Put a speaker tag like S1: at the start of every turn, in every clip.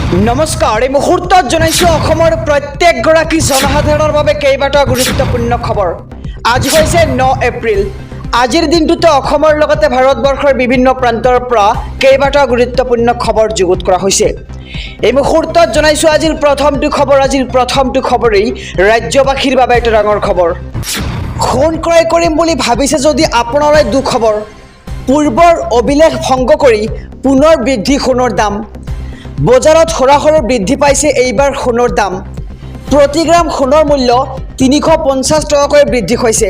S1: নমস্কাৰ এই মুহূৰ্তত জনাইছোঁ অসমৰ প্ৰত্যেকগৰাকী জনসাধাৰণৰ বাবে কেইবাটাও গুৰুত্বপূৰ্ণ খবৰ। আজি হৈছে 9 এপ্ৰিল। আজিৰ দিনটোতে অসমৰ লগতে ভাৰতবৰ্ষৰ বিভিন্ন প্ৰান্তৰ পৰা কেইবাটাও গুৰুত্বপূৰ্ণ খবৰ যুগুত কৰা হৈছে। এই মুহূৰ্তত জনাইছোঁ আজিৰ প্ৰথমটো খবৰেই ৰাজ্যবাসীৰ বাবে এটা ডাঙৰ খবৰ। সোণ ক্ৰয় কৰিম বুলি ভাবিছে যদি আপোনালৈ দুখবৰ। পূৰ্বৰ অভিলেখ ভংগ কৰি পুনৰ বৃদ্ধি সোণৰ দাম। বজাৰত সৰাসৰি বৃদ্ধি পাইছে এইবাৰ সোণৰ দাম। প্ৰতি গ্ৰাম সোণৰ মূল্য 350 টকাকৈ বৃদ্ধি হৈছে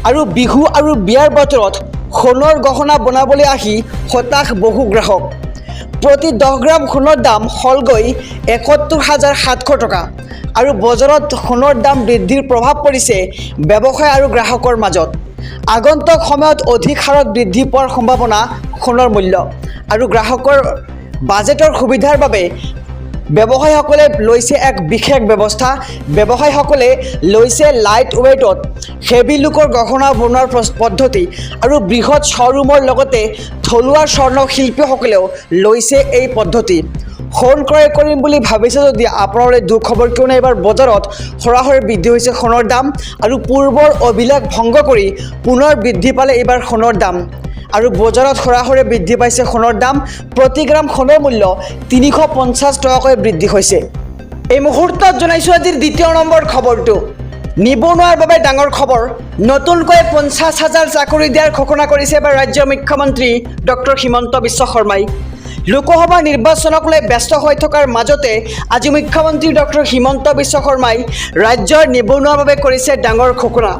S1: আৰু বিহু আৰু বিয়াৰ বতৰত সোণৰ গহনা বনাবলৈ আহি হতাশ বহু গ্ৰাহক। প্ৰতি 10 গ্ৰাম সোণৰ দাম হলগৈ 71,700 টকা আৰু বজাৰত সোণৰ দাম বৃদ্ধিৰ প্ৰভাৱ পৰিছে ব্যৱসায় আৰু গ্ৰাহকৰ মাজত। আগন্তুক সময়ত অধিক হাৰত বৃদ্ধি পোৱাৰ সম্ভাৱনা সোণৰ মূল্য আৰু গ্ৰাহকৰ বাজেটৰ সুবিধাৰ বাবে ব্যৱসায়ীসকলে লৈছে এক বিশেষ ব্যৱস্থা। ব্যৱসায়ীসকলে লৈছে লাইট ৱেইটত হেভি লুকৰ গহনা বনোৱাৰ পদ্ধতি আৰু বৃহৎ শ্ব'ৰুমৰ লগতে থলুৱা স্বৰ্ণ শিল্পীসকলেও লৈছে এই পদ্ধতি। সোণ ক্ৰয় কৰিম বুলি ভাবিছে যদি আপোনালোকে দুখবৰ, কিয়নো এইবাৰ বজাৰত সৰাসৰি বৃদ্ধি হৈছে সোণৰ দাম আৰু পূৰ্বৰ অভিলেখ ভংগ কৰি পুনৰ বৃদ্ধি পালে এইবাৰ সোণৰ দাম আৰু বজাৰত সৰাসৰি বৃদ্ধি পাইছে সোণৰ দাম। প্ৰতি গ্ৰাম সোণৰ মূল্য 350 টকাকৈ বৃদ্ধি হৈছে। এই মুহূৰ্তত জনাইছোঁ আজিৰ দ্বিতীয় নম্বৰ খবৰটো। নিবনুৱাৰ বাবে ডাঙৰ খবৰ। নতুনকৈ 50,000 চাকৰি দিয়াৰ ঘোষণা কৰিছে এবাৰ ৰাজ্যৰ মুখ্যমন্ত্ৰী ডক্টৰ হিমন্ত বিশ্ব শৰ্মাই। লোকসভা নিৰ্বাচনক লৈ ব্যস্ত হৈ থকাৰ মাজতে আজি মুখ্যমন্ত্ৰী ডক্টৰ হিমন্ত বিশ্ব শৰ্মাই ৰাজ্যৰ নিবনুৱাৰ বাবে কৰিছে ডাঙৰ ঘোষণা।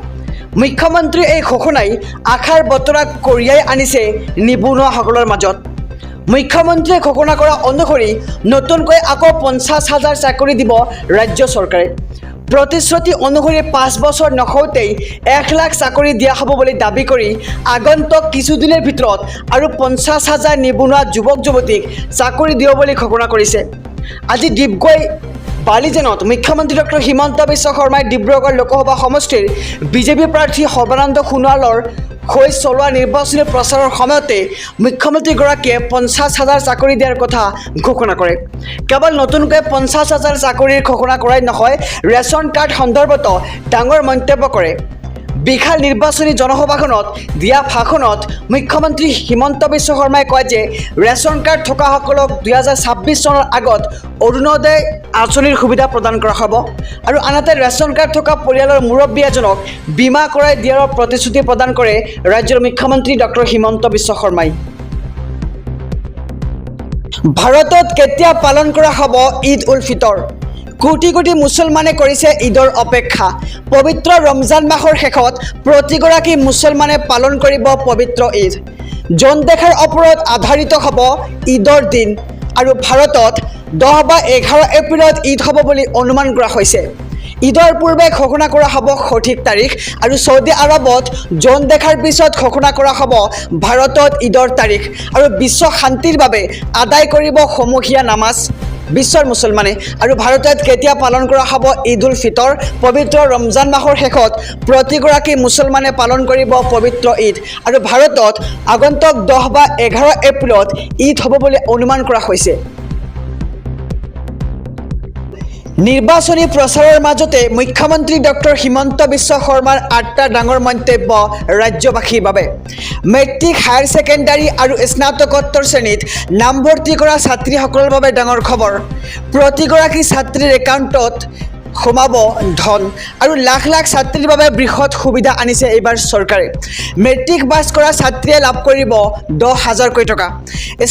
S1: মুখ্যমন্ত্ৰীৰ এই ঘোষণাই আশাৰ বতৰা কঢ়িয়াই আনিছে নিবনুৱাসকলৰ মাজত। মুখ্যমন্ত্ৰীয়ে ঘোষণা কৰা অনুসৰি নতুনকৈ আকৌ 50,000 চাকৰি দিব ৰাজ্য চৰকাৰে। প্ৰতিশ্ৰুতি অনুসৰি 5 বছৰ নহওঁতেই 1 লাখ চাকৰি দিয়া হ'ব বুলি দাবী কৰি আগন্তুক কিছুদিনৰ ভিতৰত আৰু 50,000 নিবনুৱা যুৱক যুৱতীক চাকৰি দিব বুলি ঘোষণা কৰিছে। আজি ডিগবৈ বালিজেনত মুখ্যমন্ত্ৰী ডক্টৰ হিমন্ত বিশ্ব শৰ্মাই ডিব্ৰুগড় লোকসভা সমষ্টিৰ বিজেপি প্ৰাৰ্থী সৰ্বানন্দ সোণোৱালৰ হৈ চলোৱা নিৰ্বাচনী প্ৰচাৰৰ সময়তে মুখ্যমন্ত্ৰীগৰাকীয়ে 50,000 চাকৰি দিয়াৰ কথা ঘোষণা কৰে। কেৱল নতুনকৈ 50,000 চাকৰিৰ ঘোষণা কৰাই নহয়, ৰেচন কাৰ্ড সন্দৰ্ভতো ডাঙৰ মন্তব্য কৰে। বিশাল নিৰ্বাচনী জনসভাখনত দিয়া ভাষণত মুখ্যমন্ত্ৰী হিমন্ত বিশ্ব শৰ্মাই কয় যে ৰেচন কাৰ্ড থকাসকলক 2026 চনৰ আগত অৰুণোদয় আঁচনিৰ সুবিধা প্ৰদান কৰা হ'ব আৰু আনহাতে ৰেচন কাৰ্ড থকা পৰিয়ালৰ মুৰব্বী এজনক বীমা কৰাই দিয়াৰ প্ৰতিশ্ৰুতি প্ৰদান কৰে ৰাজ্যৰ মুখ্যমন্ত্ৰী ডক্টৰ হিমন্ত বিশ্ব শৰ্মাই। ভাৰতত কেতিয়া পালন কৰা হ'ব ঈদ উল ফিতৰ? কোটি কোটি মুছলমানে কৰিছে ঈদৰ অপেক্ষা। পবিত্ৰ ৰমজান মাহৰ শেষত প্ৰতিগৰাকী মুছলমানে পালন কৰিব পবিত্ৰ ঈদ। জন দেখাৰ ওপৰত আধাৰিত হ'ব ঈদৰ দিন আৰু ভাৰতত 10 বা 11 এপ্ৰিলত ঈদ হ'ব বুলি অনুমান কৰা হৈছে। ঈদৰ পূৰ্বে ঘোষণা কৰা হ'ব সঠিক তাৰিখ আৰু ছৌদি আৰবত জন দেখাৰ পিছত ঘোষণা কৰা হ'ব ভাৰতত ঈদৰ তাৰিখ আৰু বিশ্ব শান্তিৰ বাবে আদায় কৰিব সমূহীয়া নামাজ বিশ্বৰ মুছলমানে। আৰু ভাৰতত কেতিয়া পালন কৰা হ'ব ঈদ উল ফিতৰ? পবিত্ৰ ৰমজান মাহৰ শেষত প্ৰতিগৰাকী মুছলমানে পালন কৰিব পবিত্ৰ ঈদ আৰু ভাৰতত আগন্তুক 10 বা 11 এপ্ৰিলত ঈদ হ'ব বুলি অনুমান কৰা হৈছে। নিৰ্বাচনী প্ৰচাৰৰ মাজতে মুখ্যমন্ত্ৰী ডক্টৰ হিমন্ত বিশ্ব শৰ্মাৰ 8টা ডাঙৰ মন্তব্য ৰাজ্যবাসীৰ বাবে। মেট্ৰিক, হায়াৰ ছেকেণ্ডাৰী আৰু স্নাতকোত্তৰ শ্ৰেণীত নামভৰ্তি কৰা ছাত্ৰীসকলৰ বাবে ডাঙৰ খবৰ। প্ৰতিগৰাকী ছাত্ৰীৰ একাউণ্টত সোমাব ধন আৰু লাখ লাখ ছাত্ৰীৰ বাবে বৃহৎ সুবিধা আনিছে এইবাৰ চৰকাৰে। মেট্ৰিক পাছ কৰা ছাত্ৰীয়ে লাভ কৰিব 10,000কৈ টকা।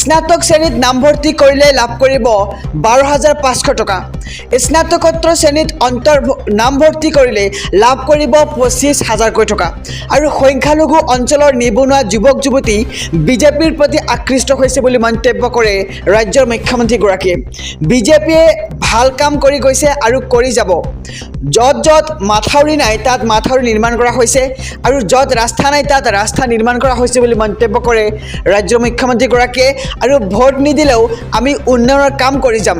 S1: স্নাতক শ্ৰেণীত নামভৰ্তি কৰিলে লাভ কৰিব 12,500 টকা। স্নাতকোত্তৰ শ্ৰেণীত নামভৰ্তি কৰিলে লাভ কৰিব 25,000কৈ টকা। আৰু সংখ্যালঘু অঞ্চলৰ নিবনুৱা যুৱক যুৱতী বিজেপিৰ প্ৰতি আকৃষ্ট হৈছে বুলি মন্তব্য কৰে ৰাজ্যৰ মুখ্যমন্ত্ৰীগৰাকীয়ে। বিজেপিয়ে ভাল কাম কৰি গৈছে আৰু কৰি যাব। য'ত য'ত মাথাউৰি নাই তাত মাথাউৰি নিৰ্মাণ কৰা হৈছে আৰু য'ত ৰাস্তা নাই তাত ৰাস্তা নিৰ্মাণ কৰা হৈছে বুলি মন্তব্য কৰে ৰাজ্যৰ মুখ্যমন্ত্ৰীগৰাকীয়ে। আৰু ভোট নিদিলেও আমি উন্নয়নৰ কাম কৰি যাম।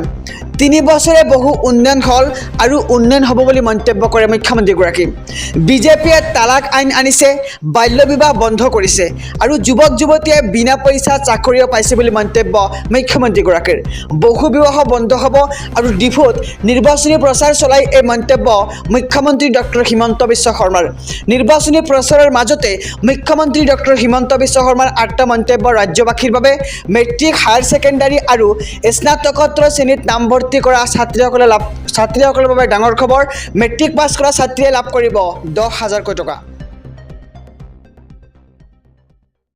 S1: তিনি বছৰে বহু উন্নয়ন হ'ল আৰু উন্নয়ন হ'ব বুলি মন্তব্য কৰে মুখ্যমন্ত্ৰীগৰাকী। বিজেপিয়ে তালাক আইন আনিছে, বাল্য বিবাহ বন্ধ কৰিছে আৰু যুৱক যুৱতীয়ে বিনা পইচা চাকৰিও পাইছে বুলি মন্তব্য মুখ্যমন্ত্ৰীগৰাকীৰ। বহু বিবাহ বন্ধ হ'ব আৰু ডিফুত নিৰ্বাচনী প্ৰচাৰ চলাই এই মন্তব্য মুখ্যমন্ত্ৰী ডক্টৰ হিমন্ত বিশ্ব শৰ্মাৰ। নিৰ্বাচনী প্ৰচাৰৰ মাজতে মুখ্যমন্ত্ৰী ডক্টৰ হিমন্ত বিশ্ব শৰ্মাৰ আট্টা মন্তব্য ৰাজ্যবাসীৰ বাবে মেট্ৰিক, হায়াৰ ছেকেণ্ডাৰী আৰু স্নাতকোত্তৰ শ্ৰেণীত নামভৰ্তি কৰা ছাত্ৰীসকলৰ বাবে ডাঙৰ খবৰ। মেট্ৰিক পাছ কৰা ছাত্ৰীয়ে লাভ কৰিব 10,000 টকা।